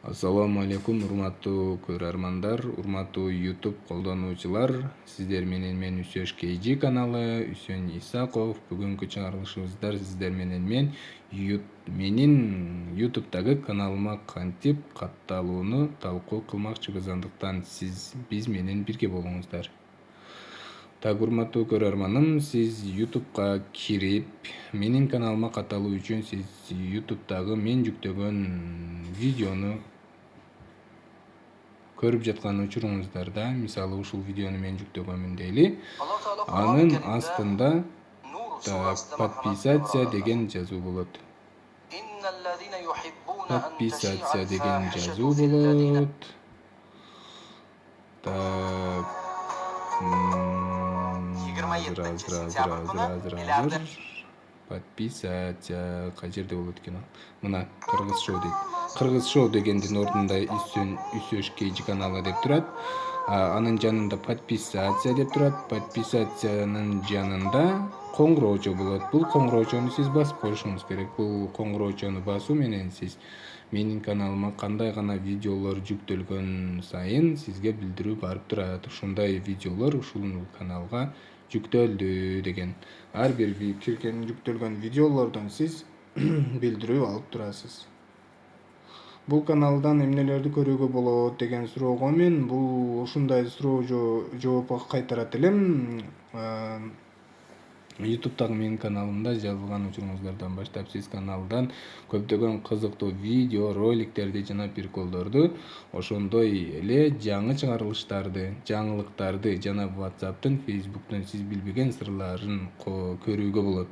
Ассаламу алейкум, урматтуу көрөрмандар, урматтуу YouTube колдонуучулар. Сиздер менен мен Үсөш KG каналы, Үсөн Исаков. Бүгүнкү чыгарылышыбызда сиздер менен менин YouTube'дагы каналыма кантип катталууну талкуу кылмакчыбыз. Андыктан биз менен бирге болуңуздар. Так, урматтуу көрөрманым, сиз YouTube'га кирип, менин каналыма катталуу үчүн сиз YouTube'дагы мен жүктөгөн видеону көрүп жаткан учуруңуздарда, мисалы ушул видеону мен жүктөгөнмүн дейли. Анын астында подписаться деген жазуу болот. Подписаться деген жазуу болот. Так, азыр подписаться кай жерде болот экен ал? Мына кыргыз шоу дейт. Кыргыз шоу дегендин ордунда Үсөш KG каналы деп турат. Анын жанында подписаться деп турат. Подписациянын жанында коңгуроочу болот. Бул коңгуроочуну сиз басып коюшуңуз керек. Бул коңгуроочуну басуу менен сиз менин каналыма кандай гана видеолор жүктөлгөн сайын сизге билдирүү барып турат. Ушундай видеолор ушул каналга жүктөлдү деген. Ар бир кирген жүктөлгөн видеолордон сиз билдирүү алып турасыз. Бул каналдан эмнелерди көрүүгө болот деген суроого мен ушундай суроо жоопко кайтарат элем. YouTube'дагы менин каналымда жазылган учуруңуздардан баштап сиз каналдан көптөгөн кызыктуу видео, роликтерди жана приколдорду, ошондой эле жаңы чыгарылыштарды, жаңылыктарды жана WhatsApp'тын, Facebook'тун сиз билбеген сырларын көрүүгө болот.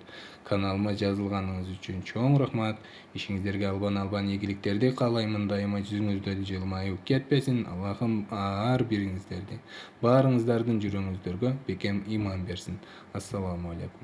Каналыма жазылганыңыз үчүн чоң рахмат. Ишиңиздерге албан ийгиликтерди каалаймын. Дайыма жүзүңүздө жылмаюу кетпесин. Аллахым ар бириңиздерди, баарыңыздардын жүрөгүңүздөргө бекем ыйман берсин. Ассаламу алейкум.